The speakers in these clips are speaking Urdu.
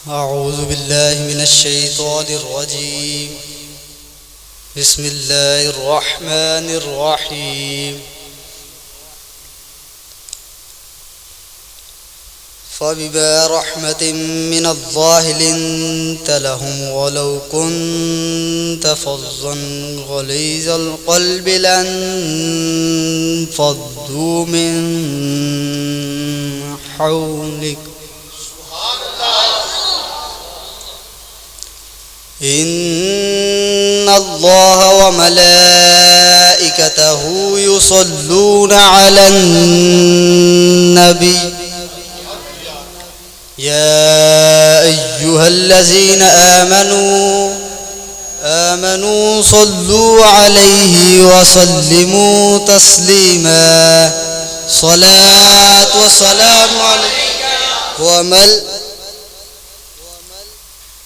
أعوذ بالله من الشيطان الرجيم. بسم الله الرحمن الرحيم. فبما رحمة من الله لنت لهم ولو كنت فظا غليظ القلب لانفضوا من حولك إن الله وملائكته يصلون على النبي يا أيها الذين آمنوا صلوا عليه وسلموا تسليما. صلاة والسلام عليك ومل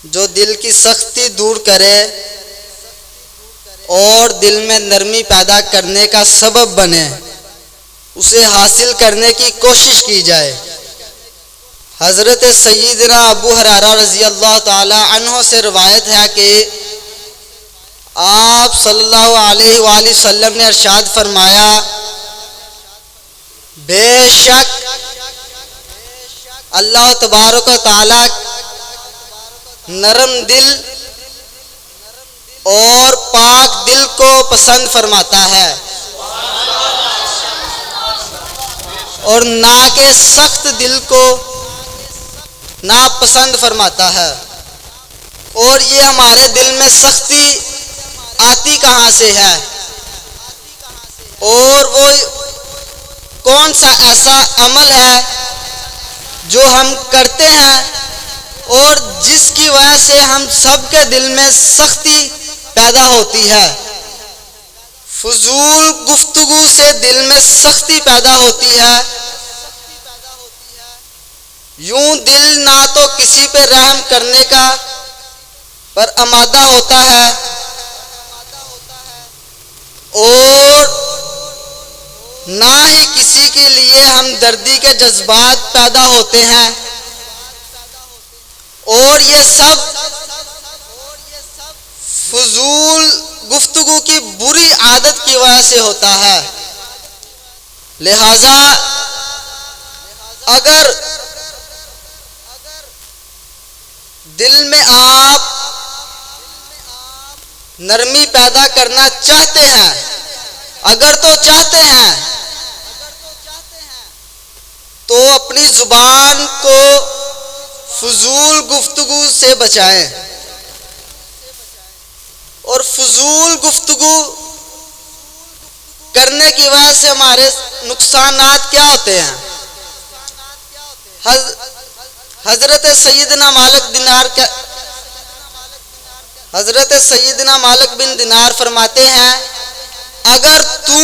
جو دل کی سختی دور کرے اور دل میں نرمی پیدا کرنے کا سبب بنے، اسے حاصل کرنے کی کوشش کی جائے. حضرت سیدنا ابو ہریرہ رضی اللہ تعالی عنہ سے روایت ہے کہ آپ صلی اللہ علیہ وآلہ وسلم نے ارشاد فرمایا، بے شک اللہ تبارک و تعالی نرم دل اور پاک دل کو پسند فرماتا ہے اور نہ کہ سخت دل کو ناپسند فرماتا ہے. اور یہ ہمارے دل میں سختی آتی کہاں سے ہے، اور وہ کون سا ایسا عمل ہے جو ہم کرتے ہیں اور جس کی وجہ سے ہم سب کے دل میں سختی پیدا ہوتی ہے. فضول گفتگو سے دل میں سختی پیدا ہوتی ہے. یوں دل نہ تو کسی پہ رحم کرنے کا پر آمادہ ہوتا ہے اور نہ ہی کسی کے لیے ہمدردی کے جذبات پیدا ہوتے ہیں، اور یہ سب فضول گفتگو کی بری عادت کی وجہ سے ہوتا ہے. لہذا اگر دل میں آپ نرمی پیدا کرنا چاہتے ہیں، اگر تو چاہتے ہیں تو اپنی زبان کو فضول گفتگو سے بچائیں. اور فضول گفتگو کرنے کی وجہ سے ہمارے نقصانات کیا ہوتے ہیں؟ حضرت سیدنا مالک بن دینار فرماتے ہیں، اگر تو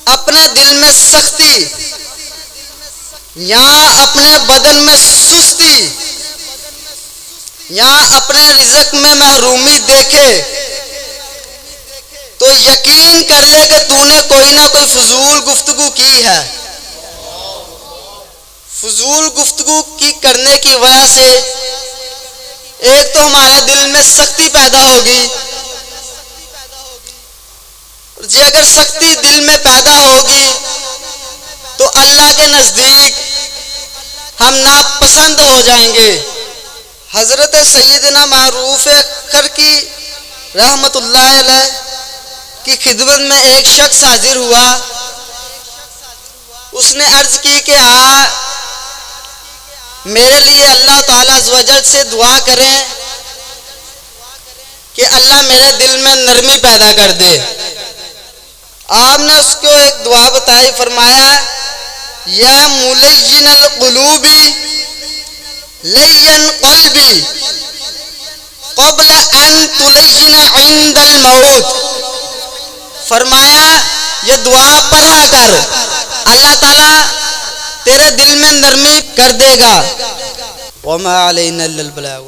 اپنے دل میں سختی یا اپنے بدن میں سستی یا اپنے رزق میں محرومی دیکھے تو یقین کر لے کہ تو نے کوئی نہ کوئی فضول گفتگو کی ہے. فضول گفتگو کی کرنے کی وجہ سے ایک تو ہمارے دل میں سختی پیدا ہوگی، اور جی اگر سختی دل میں پیدا ہوگی تو اللہ کے نزدیک ہم ناپسند ہو جائیں گے. حضرت سیدنا معروف کرکی رحمت اللہ علیہ کی خدمت میں ایک شخص حاضر ہوا. اس نے عرض کی کہ میرے لیے اللہ تعالیٰ عز و جل سے دعا کریں کہ اللہ میرے دل میں نرمی پیدا کر دے. آپ نے اس کو ایک دعا بتائی، فرمایا یا ملین القلوب لین قلبی قبل ان تلین عند الموت. فرمایا یہ دعا پڑھا کر، اللہ تعالیٰ تیرے دل میں نرمی کر دے گا. وما علینا الا البلاغ.